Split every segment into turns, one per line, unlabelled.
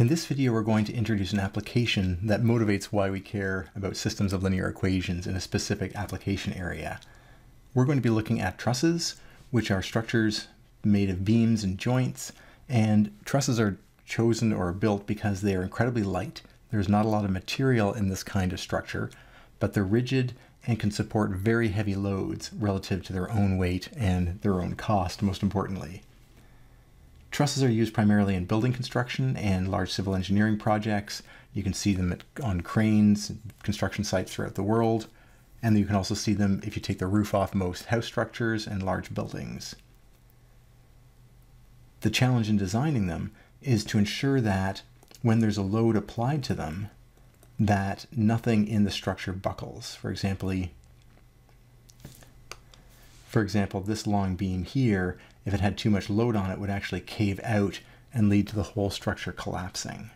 In this video, we're going to introduce an application that motivates why we care about systems of linear equations in a specific application area. We're going to be looking at trusses, which are structures made of beams and joints, and trusses are chosen or built because they are incredibly light. There's not a lot of material in this kind of structure, but they're rigid and can support very heavy loads relative to their own weight and their own cost, most importantly. Trusses are used primarily in building construction and large civil engineering projects. You can see them on cranes, construction sites throughout the world, and you can also see them if you take the roof off most house structures and large buildings. The challenge in designing them is to ensure that when there's a load applied to them, that nothing in the structure buckles. For example, this long beam here, if it had too much load on it, would actually cave out and lead to the whole structure collapsing.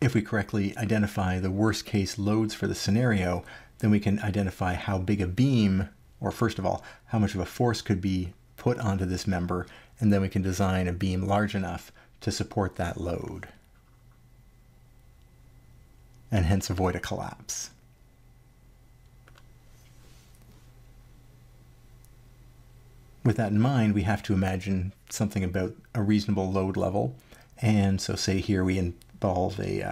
If we correctly identify the worst case loads for the scenario, then we can identify how big a beam, or first of all, how much of a force could be put onto this member, and then we can design a beam large enough to support that load, and hence avoid a collapse. With that in mind, we have to imagine something about a reasonable load level. And so say here we involve we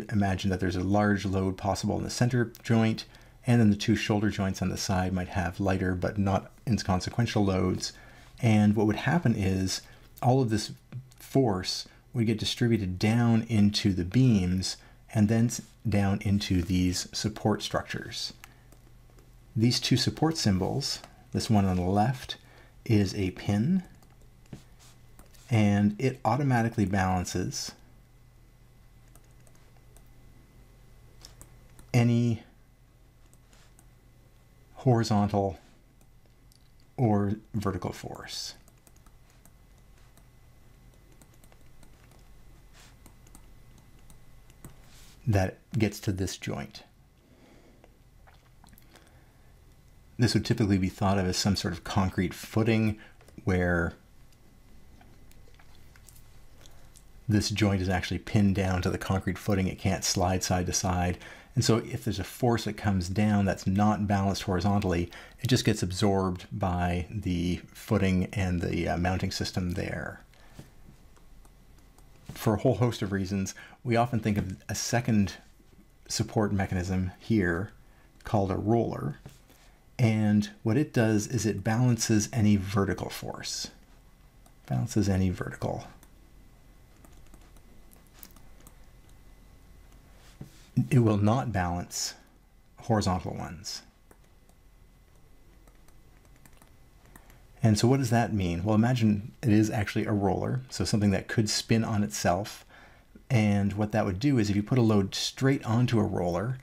imagine that there's a large load possible in the center joint, and then the two shoulder joints on the side might have lighter but not inconsequential loads. And what would happen is all of this force would get distributed down into the beams and then down into these support structures. These two support symbols, this one on the left is a pin, and it automatically balances any horizontal or vertical force. That gets to this joint. This would typically be thought of as some sort of concrete footing where this joint is actually pinned down to the concrete footing. It can't slide side to side. And so if there's a force that comes down that's not balanced horizontally, it just gets absorbed by the footing and the mounting system there. For a whole host of reasons, we often think of a second support mechanism here called a roller. And what it does is it balances any vertical force. Balances any vertical. It will not balance horizontal ones. And so what does that mean? Well, imagine it is actually a roller, so something that could spin on itself. And what that would do is if you put a load straight onto a roller,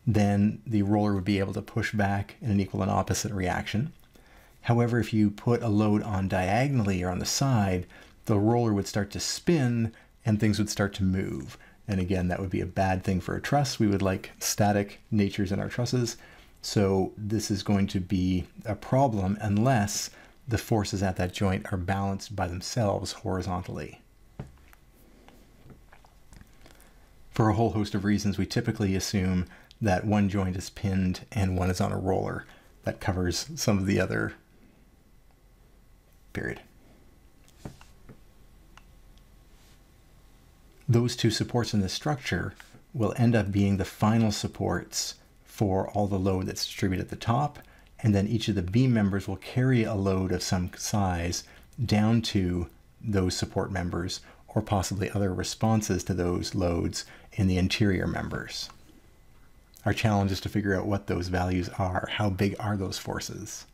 then the roller would be able to push back in an equal and opposite reaction. However, if you put a load on diagonally or on the side, the roller would start to spin and things would start to move. And again, that would be a bad thing for a truss. We would like static natures in our trusses. So this is going to be a problem unless the forces at that joint are balanced by themselves horizontally. For a whole host of reasons, we typically assume that one joint is pinned and one is on a roller. That covers some of the other period. Those two supports in the structure will end up being the final supports for all the load that's distributed at the top, and then each of the beam members will carry a load of some size down to those support members, or possibly other responses to those loads in the interior members. Our challenge is to figure out what those values are. How big are those forces?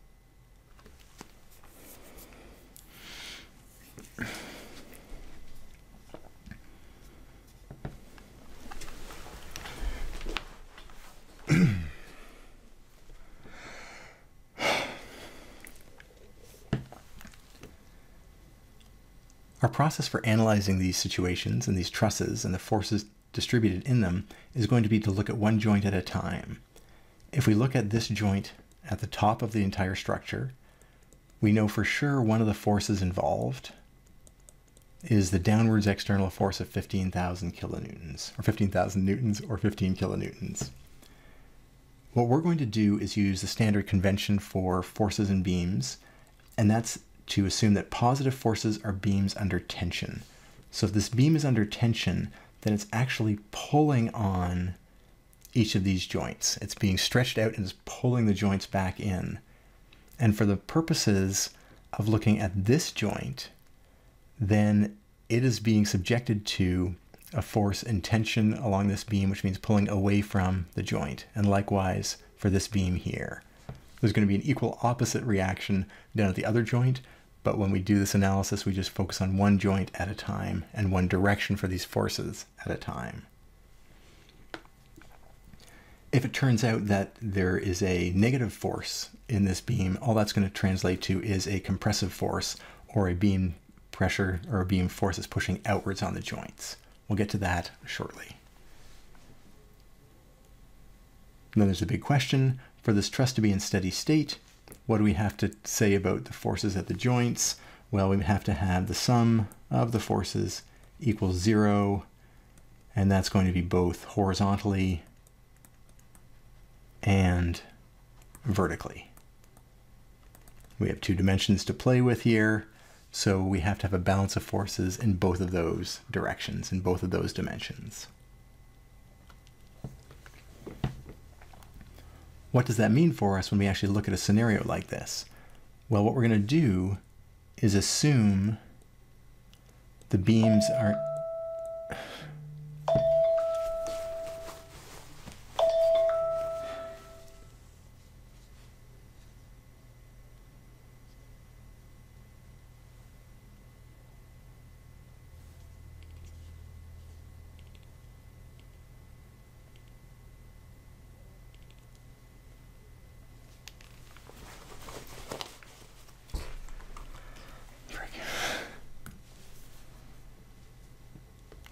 Our process for analyzing these situations and these trusses and the forces distributed in them is going to be to look at one joint at a time. If we look at this joint at the top of the entire structure, we know for sure one of the forces involved is the downwards external force of 15,000 kilonewtons, or 15,000 newtons, or 15 kilonewtons. What we're going to do is use the standard convention for forces and beams, and that's to assume that positive forces are beams under tension. So if this beam is under tension, then it's actually pulling on each of these joints. It's being stretched out and is pulling the joints back in. And for the purposes of looking at this joint, then it is being subjected to a force and tension along this beam, which means pulling away from the joint. And likewise for this beam here. There's going to be an equal opposite reaction down at the other joint, but when we do this analysis, we just focus on one joint at a time and one direction for these forces at a time. If it turns out that there is a negative force in this beam, all that's going to translate to is a compressive force, or a beam pressure or a beam force is pushing outwards on the joints. We'll get to that shortly. And then there's a big question. For this truss to be in steady state, what do we have to say about the forces at the joints? Well, we have to have the sum of the forces equals 0, and that's going to be both horizontally and vertically. We have two dimensions to play with here, so we have to have a balance of forces in both of those directions, in both of those dimensions. What does that mean for us when we actually look at a scenario like this? Well, what we're going to do is assume the beams are...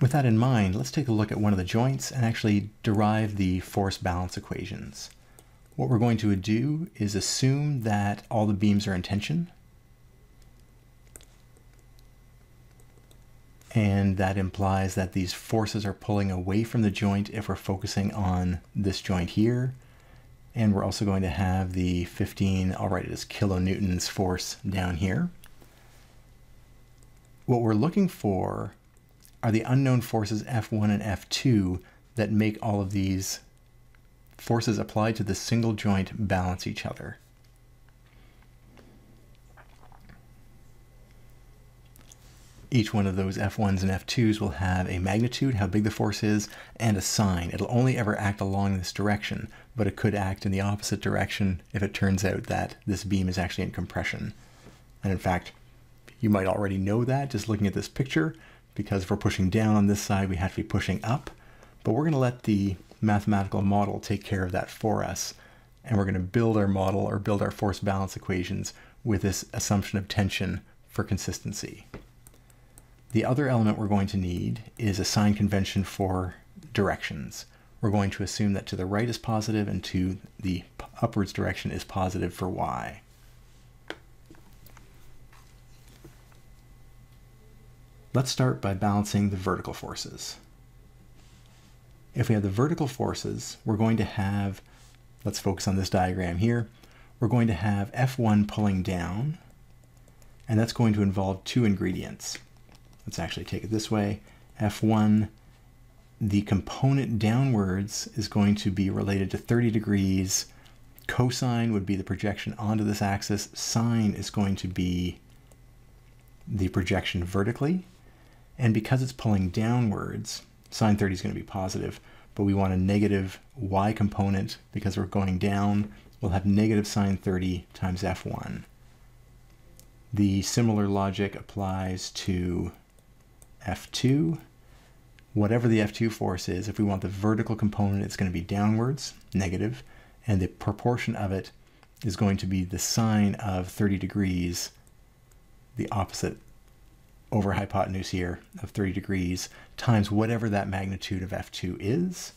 With that in mind, let's take a look at one of the joints and actually derive the force balance equations. What we're going to do is assume that all the beams are in tension, and that implies that these forces are pulling away from the joint if we're focusing on this joint here. And we're also going to have the 15, I'll write it as kilonewtons force down here. What we're looking for are the unknown forces F1 and F2 that make all of these forces applied to this single joint balance each other. Each one of those F1s and F2s will have a magnitude, how big the force is, and a sign. It'll only ever act along this direction, but it could act in the opposite direction if it turns out that this beam is actually in compression. And in fact, you might already know that just looking at this picture, because if we're pushing down on this side, we have to be pushing up. But we're going to let the mathematical model take care of that for us. And we're going to build our model or build our force balance equations with this assumption of tension for consistency. The other element we're going to need is a sign convention for directions. We're going to assume that to the right is positive and to the upwards direction is positive for y. Let's start by balancing the vertical forces. If we have the vertical forces, we're going to have, let's focus on this diagram here, we're going to have F1 pulling down, and that's going to involve two ingredients. Let's actually take it this way. F1, the component downwards is going to be related to 30 degrees. Cosine would be the projection onto this axis. Sine is going to be the projection vertically. And because it's pulling downwards, sine 30 is going to be positive, but we want a negative y component because we're going down. We'll have negative sine 30 times F1. The similar logic applies to F2. Whatever the F2 force is, if we want the vertical component, it's going to be downwards, negative, and the proportion of it is going to be the sine of 30 degrees, the opposite over hypotenuse here of 30 degrees, times whatever that magnitude of F2 is.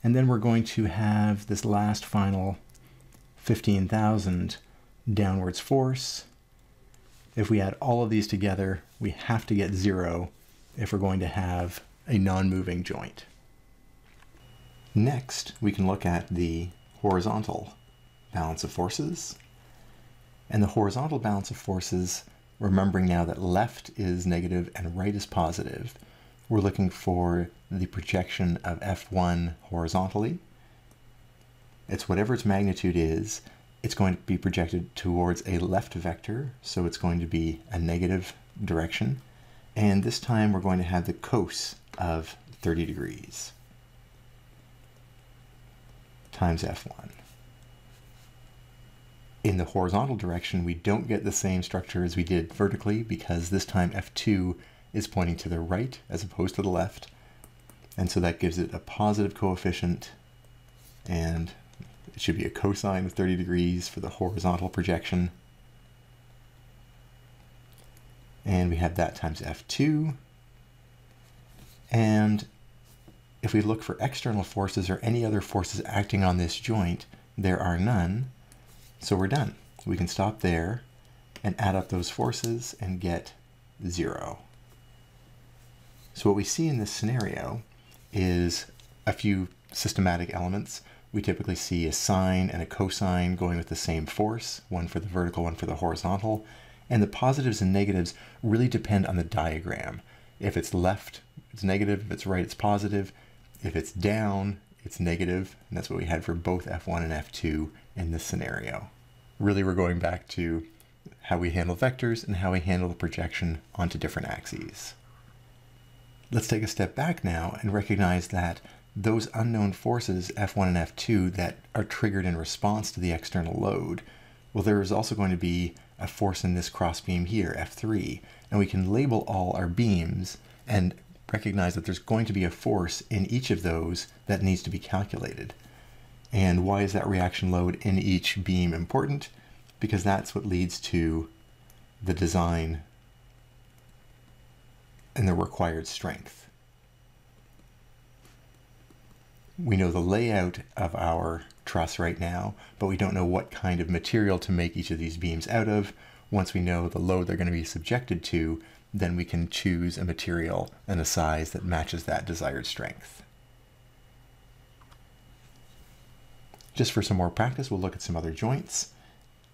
And then we're going to have this last final 15,000 downwards force. If we add all of these together, we have to get 0 if we're going to have a non-moving joint. Next, we can look at the horizontal balance of forces. And the horizontal balance of forces, remembering now that left is negative and right is positive, we're looking for the projection of F1 horizontally. It's whatever its magnitude is, it's going to be projected towards a left vector, so it's going to be a negative direction. And this time we're going to have the cos of 30 degrees times F1. In the horizontal direction, we don't get the same structure as we did vertically because this time F2 is pointing to the right as opposed to the left. And so that gives it a positive coefficient, and it should be a cosine of 30 degrees for the horizontal projection. And we have that times F2. And if we look for external forces or any other forces acting on this joint, there are none. So we're done. We can stop there and add up those forces and get 0. So what we see in this scenario is a few systematic elements. We typically see a sine and a cosine going with the same force, one for the vertical, one for the horizontal. And the positives and negatives really depend on the diagram. If it's left, it's negative. If it's right, it's positive. If it's down, it's negative. And that's what we had for both F1 and F2 in this scenario. Really, we're going back to how we handle vectors and how we handle the projection onto different axes. Let's take a step back now and recognize that those unknown forces, F1 and F2, that are triggered in response to the external load, well, there is also going to be a force in this crossbeam here, F3, and we can label all our beams and recognize that there's going to be a force in each of those that needs to be calculated. And why is that reaction load in each beam important? Because that's what leads to the design and the required strength. We know the layout of our truss right now, but we don't know what kind of material to make each of these beams out of. Once we know the load they're going to be subjected to, then we can choose a material and a size that matches that desired strength. Just for some more practice, we'll look at some other joints.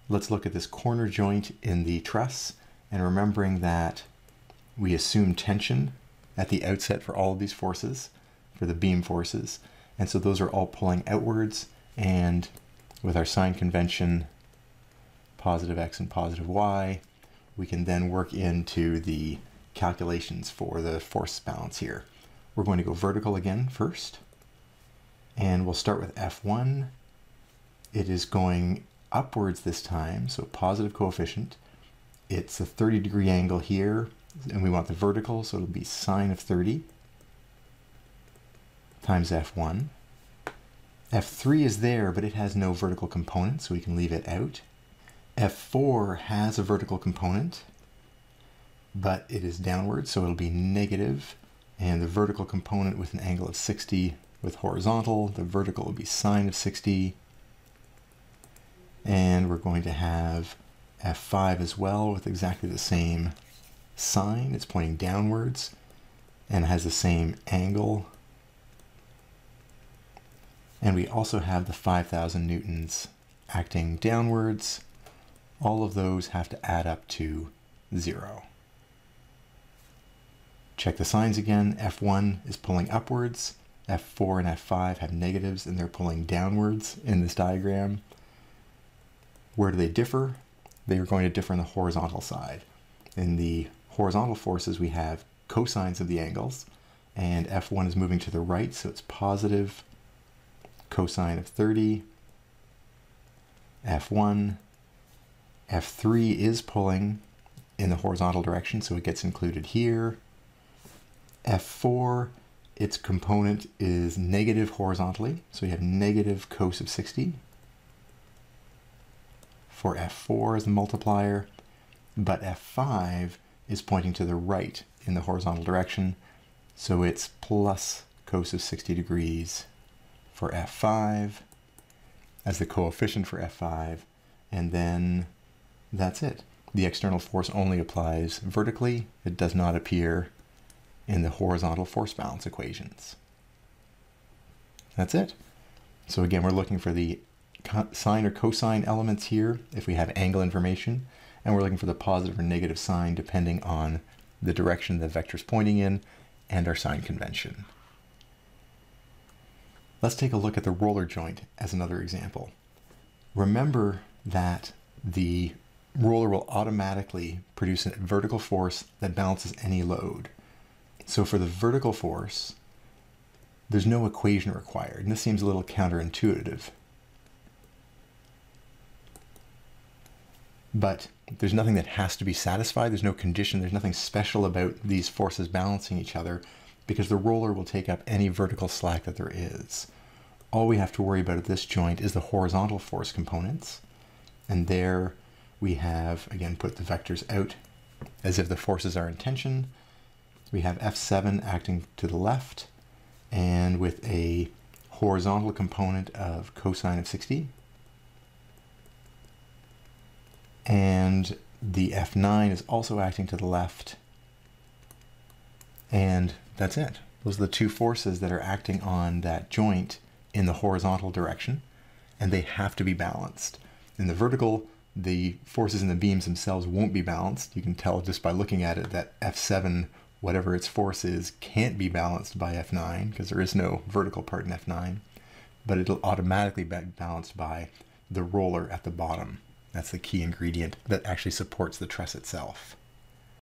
Let's look at this corner joint in the truss, and remembering that we assume tension at the outset for all of these forces, for the beam forces, and so those are all pulling outwards, and with our sign convention, positive x and positive y, we can then work into the calculations for the force balance here. We're going to go vertical again first, and we'll start with F1. It is going upwards this time, so positive coefficient. It's a 30-degree angle here, and we want the vertical, so it'll be sine of 30 times F1. F3 is there, but it has no vertical component, so we can leave it out. F4 has a vertical component, but it is downward, so it'll be negative, and the vertical component with an angle of 60 with horizontal, the vertical will be sine of 60, and we're going to have F5 as well with exactly the same sign. It's pointing downwards and has the same angle. And we also have the 5,000 newtons acting downwards. All of those have to add up to 0. Check the signs again. F1 is pulling upwards. F4 and F5 have negatives and they're pulling downwards in this diagram. Where do they differ? They are going to differ on the horizontal side. In the horizontal forces, we have cosines of the angles, and F1 is moving to the right, so it's positive cosine of 30. F1. F3 is pulling in the horizontal direction, so it gets included here. F4, its component is negative horizontally, so you have negative cos of 60 for F4 as the multiplier, but F5 is pointing to the right in the horizontal direction, so it's plus cos of 60 degrees for F5 as the coefficient for F5, and then that's it. the external force only applies vertically. It does not appear in the horizontal force balance equations. That's it. So again, we're looking for the sine or cosine elements here if we have angle information, and we're looking for the positive or negative sign depending on the direction the vector is pointing in and our sign convention. Let's take a look at the roller joint as another example. Remember that the roller will automatically produce a vertical force that balances any load. So for the vertical force, there's no equation required, and this seems a little counterintuitive. But there's nothing that has to be satisfied, there's no condition, there's nothing special about these forces balancing each other, because the roller will take up any vertical slack that there is. All we have to worry about at this joint is the horizontal force components, and there we have, again, put the vectors out as if the forces are in tension. We have F7 acting to the left, and with a horizontal component of cosine of 60. And the F9 is also acting to the left. And that's it. Those are the two forces that are acting on that joint in the horizontal direction, and they have to be balanced. In the vertical, the forces in the beams themselves won't be balanced. You can tell just by looking at it that F7, whatever its force is, can't be balanced by F9 because there is no vertical part in F9, but it'll automatically be balanced by the roller at the bottom. That's the key ingredient that actually supports the truss itself.